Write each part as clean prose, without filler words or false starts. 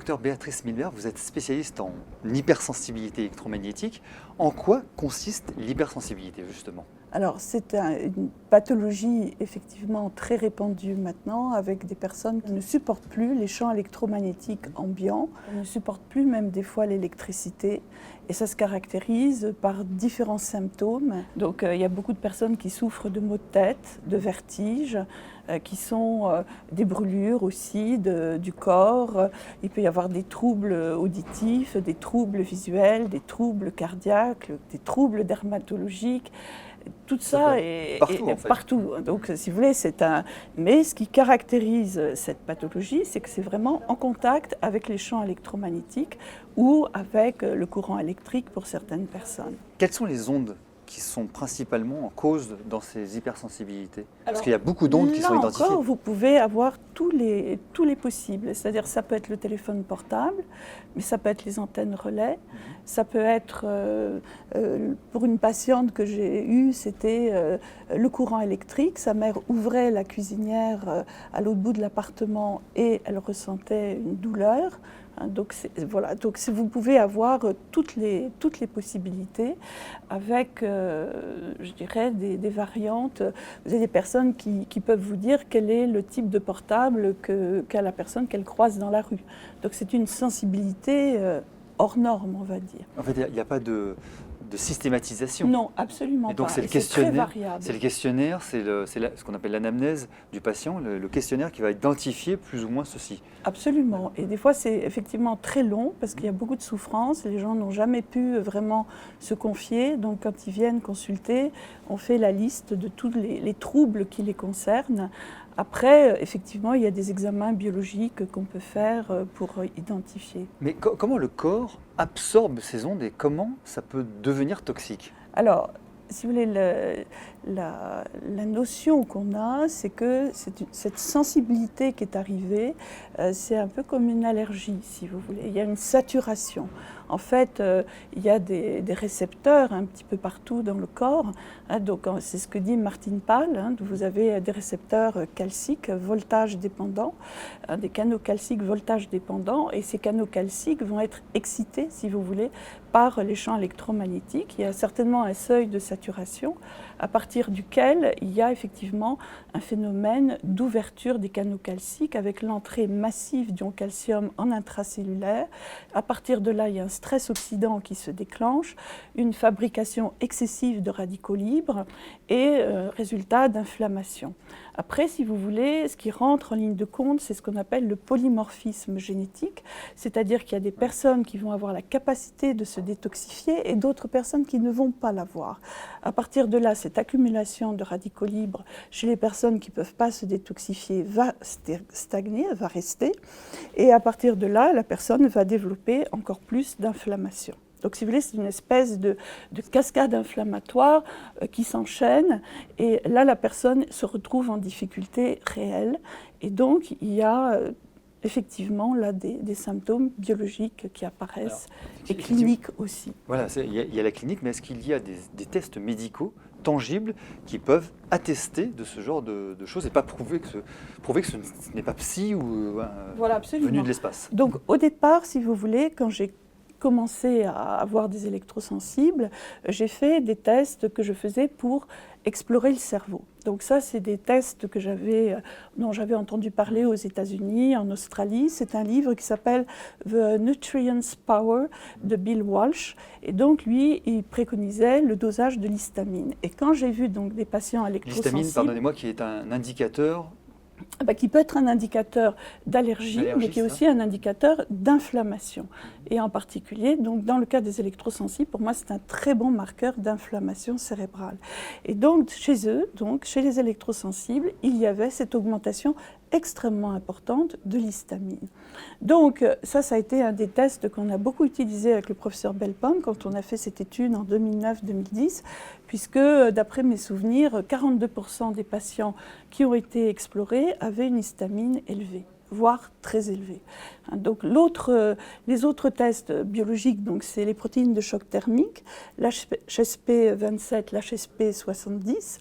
docteur Béatrice Milbert, vous êtes spécialiste en hypersensibilité électromagnétique. En quoi consiste l'hypersensibilité, justement? Alors, c'est une pathologie effectivement très répandue maintenant, avec des personnes qui ne supportent plus les champs électromagnétiques ambiants, ne supportent plus même des fois l'électricité. Et ça se caractérise par différents symptômes. Donc, il y a beaucoup de personnes qui souffrent de maux de tête, de vertiges, qui sont des brûlures aussi du corps. Il peut y avoir des troubles auditifs, des troubles visuels, des troubles cardiaques, des troubles dermatologiques. Tout ça est partout. Donc, si vous voulez, mais ce qui caractérise cette pathologie, c'est que c'est vraiment en contact avec les champs électromagnétiques ou avec le courant électrique pour certaines personnes. Quelles sont les ondes qui sont principalement en cause dans ces hypersensibilités? Parce qu'il y a beaucoup d'ondes qui sont identifiées. Encore, vous pouvez avoir tous les possibles. C'est-à-dire, ça peut être le téléphone portable, mais ça peut être les antennes relais. Ça peut être, pour une patiente que j'ai eue, c'était le courant électrique. Sa mère ouvrait la cuisinière à l'autre bout de l'appartement et elle ressentait une douleur. Donc, voilà. Donc vous pouvez avoir toutes les possibilités avec, je dirais, des variantes. Vous avez des personnes qui peuvent vous dire quel est le type de portable qu'a la personne qu'elle croise dans la rue. Donc c'est une sensibilité hors norme, on va dire. En fait, il n'y a pas de systématisation. Non, absolument pas. Et donc c'est le questionnaire, c'est ce qu'on appelle l'anamnèse du patient, le questionnaire qui va identifier plus ou moins ceci. Absolument. Et des fois c'est effectivement très long parce qu'il y a beaucoup de souffrance, les gens n'ont jamais pu vraiment se confier. Donc quand ils viennent consulter, on fait la liste de tous les troubles qui les concernent. Après, effectivement, il y a des examens biologiques qu'on peut faire pour identifier. Mais comment le corps absorbe ces ondes et comment ça peut devenir toxique? Alors, si vous voulez, la notion qu'on a, c'est que cette sensibilité qui est arrivée, c'est un peu comme une allergie, si vous voulez. Il y a une saturation. En fait, il y a des récepteurs un petit peu partout dans le corps. Donc, c'est ce que dit Martine Pall. Vous avez des récepteurs calciques, voltage dépendants, des canaux calciques, voltage dépendants. Et ces canaux calciques vont être excités, si vous voulez, par les champs électromagnétiques. Il y a certainement un seuil de saturation à partir duquel il y a effectivement un phénomène d'ouverture des canaux calciques avec l'entrée massive d'ion calcium en intracellulaire. À partir de là, il y a un stress oxydant qui se déclenche, une fabrication excessive de radicaux libres et résultat d'inflammation. Après, si vous voulez, ce qui rentre en ligne de compte, c'est ce qu'on appelle le polymorphisme génétique, c'est-à-dire qu'il y a des personnes qui vont avoir la capacité de se détoxifier et d'autres personnes qui ne vont pas l'avoir. À partir de là, cette accumulation de radicaux libres chez les personnes qui ne peuvent pas se détoxifier va stagner, va rester, et à partir de là, la personne va développer encore plus d'inflammation. Donc, si vous voulez, c'est une espèce de cascade inflammatoire qui s'enchaîne. Et là, la personne se retrouve en difficulté réelle. Et donc, il y a effectivement là des symptômes biologiques qui apparaissent et cliniques aussi. Voilà, il y a la clinique, mais est-ce qu'il y a des tests médicaux tangibles qui peuvent attester de ce genre de choses et pas prouver que ce n'est pas psy ou voilà, venu de l'espace? Donc, au départ, si vous voulez, quand j'ai commencé à avoir des électrosensibles, j'ai fait des tests que je faisais pour explorer le cerveau. Donc ça, c'est des tests dont j'avais entendu parler aux États-Unis, en Australie. C'est un livre qui s'appelle The Nutrients Power de Bill Walsh. Et donc lui, il préconisait le dosage de l'histamine. Et quand j'ai vu donc des patients électrosensibles... L'histamine, pardonnez-moi, qui est un indicateur... qui peut être un indicateur d'allergie, mais qui est aussi un indicateur d'inflammation. Et en particulier, donc, dans le cas des électrosensibles, pour moi, c'est un très bon marqueur d'inflammation cérébrale. Et donc, chez eux, chez les électrosensibles, il y avait cette augmentation extrêmement importante de l'histamine. Donc, ça a été un des tests qu'on a beaucoup utilisé avec le professeur Belpom quand on a fait cette étude en 2009-2010, puisque, d'après mes souvenirs, 42% des patients qui ont été explorés avaient une histamine élevée. voire très élevés. Donc les autres tests biologiques, c'est les protéines de choc thermique, l'HSP27, l'HSP70.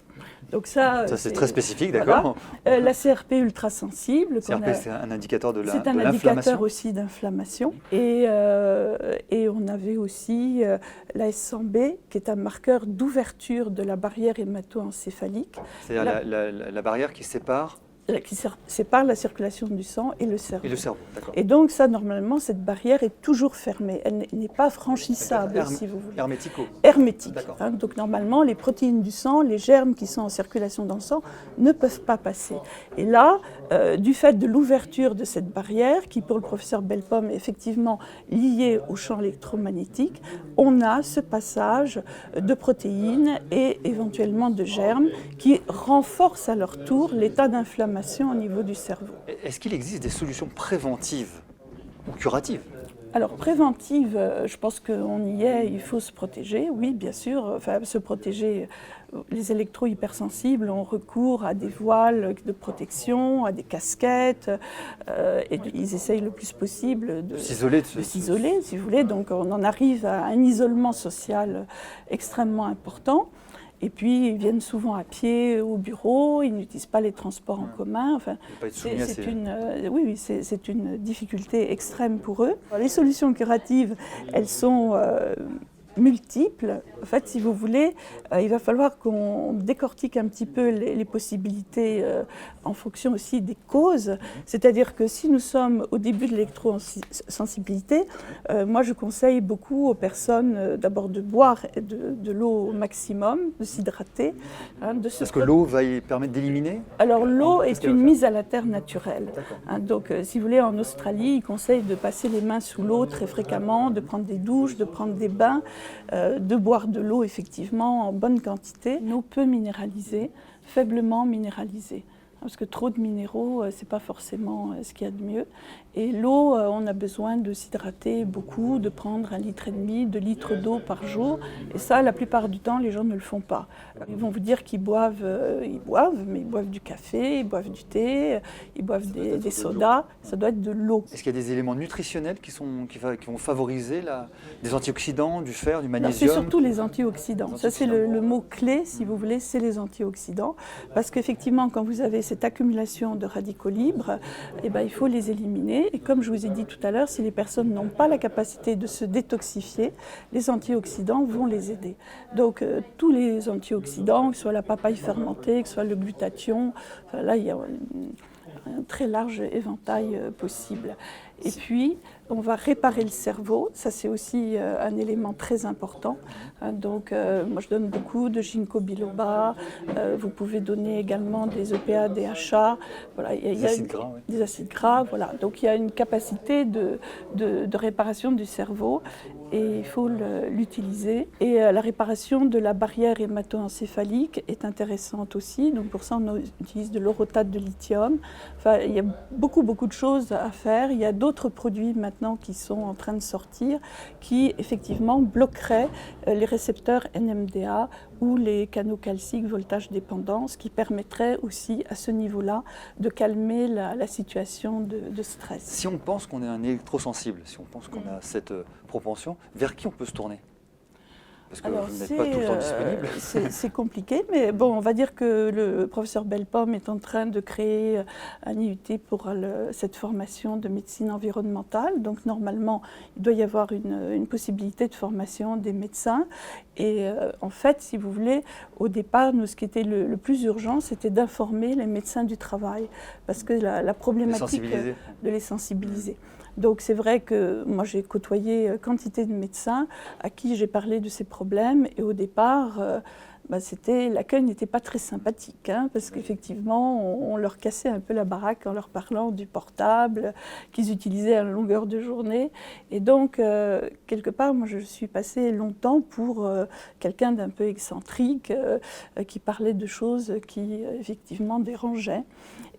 Donc ça c'est très spécifique, d'accord. Voilà. La CRP ultrasensible. CRP, c'est un indicateur de l'inflammation. C'est un indicateur aussi d'inflammation. Et on avait aussi la S100B, qui est un marqueur d'ouverture de la barrière hémato-encéphalique. C'est-à-dire la barrière qui sépare la circulation du sang et le cerveau. Et le cerveau, d'accord. Et donc ça, normalement, cette barrière est toujours fermée. Elle n'est pas franchissable, si vous voulez. Hermético. Hermétique. Donc normalement, les protéines du sang, les germes qui sont en circulation dans le sang, ne peuvent pas passer. Et là, du fait de l'ouverture de cette barrière, qui pour le professeur Bellepomme est effectivement liée au champ électromagnétique, on a ce passage de protéines et éventuellement de germes qui renforcent à leur tour l'état d'inflammation au niveau du cerveau. Est-ce qu'il existe des solutions préventives ou curatives? Alors préventive, je pense qu'on y est, il faut se protéger, oui bien sûr, enfin se protéger. Les électro-hypersensibles ont recours à des voiles de protection, à des casquettes, et ils essayent le plus possible de s'isoler, si vous voulez. Donc on en arrive à un isolement social extrêmement important. Et puis, ils viennent souvent à pied au bureau, ils n'utilisent pas les transports en commun. Enfin, c'est une difficulté extrême pour eux. Les solutions curatives, elles sont multiples. En fait, si vous voulez, il va falloir qu'on décortique un petit peu les possibilités en fonction aussi des causes. C'est-à-dire que si nous sommes au début de l'électrosensibilité, moi je conseille beaucoup aux personnes d'abord de boire de l'eau au maximum, de s'hydrater. Parce que l'eau va y permettre d'éliminer? Alors l'eau est une mise à la terre naturelle. Donc si vous voulez, en Australie, ils conseillent de passer les mains sous l'eau très fréquemment, de prendre des douches, de prendre des bains, de boire de l'eau effectivement en bonne quantité. Une eau peu minéralisée, faiblement minéralisée. Parce que trop de minéraux, ce n'est pas forcément ce qu'il y a de mieux. Et l'eau, on a besoin de s'hydrater beaucoup, de prendre 1,5 litre, 2 litres d'eau par jour. Et ça, la plupart du temps, les gens ne le font pas. Ils vont vous dire qu'ils boivent, mais ils boivent du café, ils boivent du thé, ils boivent des sodas. Ça doit être de l'eau. Est-ce qu'il y a des éléments nutritionnels qui vont favoriser des antioxydants, du fer, du magnésium? C'est surtout les antioxydants. Ça, c'est le mot-clé, si vous voulez, c'est les antioxydants. Parce qu'effectivement, quand vous avez cette accumulation de radicaux libres, il faut les éliminer. Et comme je vous ai dit tout à l'heure, si les personnes n'ont pas la capacité de se détoxifier, les antioxydants vont les aider. Donc tous les antioxydants, que ce soit la papaye fermentée, que ce soit le glutathion, là il y a un très large éventail possible. Et puis, on va réparer le cerveau, ça c'est aussi un élément très important. Donc, moi je donne beaucoup de ginkgo biloba, vous pouvez donner également des EPA, DHA, voilà, des acides gras, oui. Des acides gras, voilà. Donc il y a une capacité de réparation du cerveau et il faut l'utiliser. Et la réparation de la barrière hémato-encéphalique est intéressante aussi, donc pour ça on utilise de l'orotate de lithium. Enfin, il y a beaucoup de choses à faire, il y a d'autres produits maintenant qui sont en train de sortir, qui effectivement bloqueraient les récepteurs NMDA ou les canaux calciques voltage dépendance, qui permettraient aussi à ce niveau-là de calmer la situation de stress. Si on pense qu'on est un électrosensible, si on pense qu'on a cette propension, vers qui on peut se tourner? Parce que vous n'êtes pas tout le temps disponible. C'est compliqué, mais bon, on va dire que le professeur Bellepomme est en train de créer un IUT pour cette formation de médecine environnementale. Donc normalement, il doit y avoir une possibilité de formation des médecins. Et en fait, si vous voulez, au départ, nous, ce qui était le plus urgent, c'était d'informer les médecins du travail. Parce que la problématique de les sensibiliser. Donc c'est vrai que moi j'ai côtoyé quantité de médecins à qui j'ai parlé de ces problèmes et au départ l'accueil n'était pas très sympathique parce qu'effectivement on leur cassait un peu la baraque en leur parlant du portable qu'ils utilisaient à longueur de journée et donc quelque part moi je suis passée longtemps pour quelqu'un d'un peu excentrique qui parlait de choses qui effectivement dérangeaient.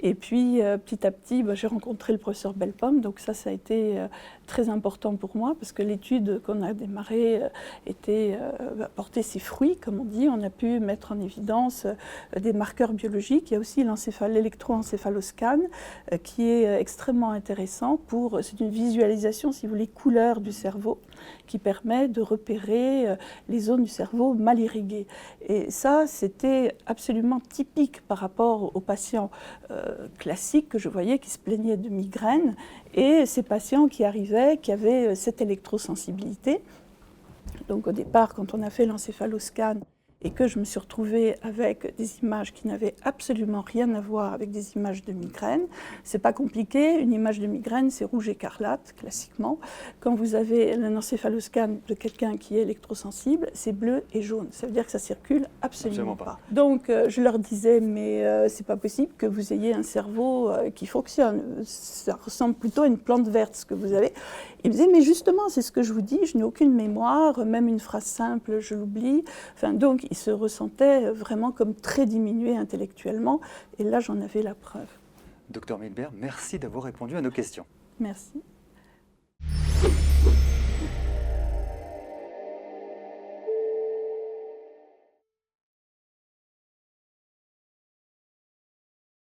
Et puis, petit à petit, j'ai rencontré le professeur Bellepomme, donc ça a été très important pour moi, parce que l'étude qu'on a démarrée portait ses fruits, comme on dit. On a pu mettre en évidence des marqueurs biologiques. Il y a aussi l'électroencéphaloscan qui est extrêmement intéressant c'est une visualisation, si vous voulez, couleur du cerveau qui permet de repérer les zones du cerveau mal irriguées. Et ça, c'était absolument typique par rapport aux patients classiques que je voyais qui se plaignaient de migraines et ces patients qui arrivaient, qui avaient cette électrosensibilité. Donc au départ, quand on a fait l'encéphaloscan et que je me suis retrouvée avec des images qui n'avaient absolument rien à voir avec des images de migraine, c'est pas compliqué. Une image de migraine, c'est rouge écarlate, classiquement. Quand vous avez un encéphaloscan de quelqu'un qui est électrosensible, c'est bleu et jaune. Ça veut dire que ça circule absolument pas. Donc je leur disais, mais c'est pas possible que vous ayez un cerveau qui fonctionne. Ça ressemble plutôt à une plante verte, ce que vous avez. Ils me disaient, mais justement, c'est ce que je vous dis, je n'ai aucune mémoire, même une phrase simple, je l'oublie. Enfin, donc, ils se ressentaient vraiment comme très diminués intellectuellement. Et là, j'en avais la preuve. Docteur Milbert, merci d'avoir répondu à nos questions. Merci.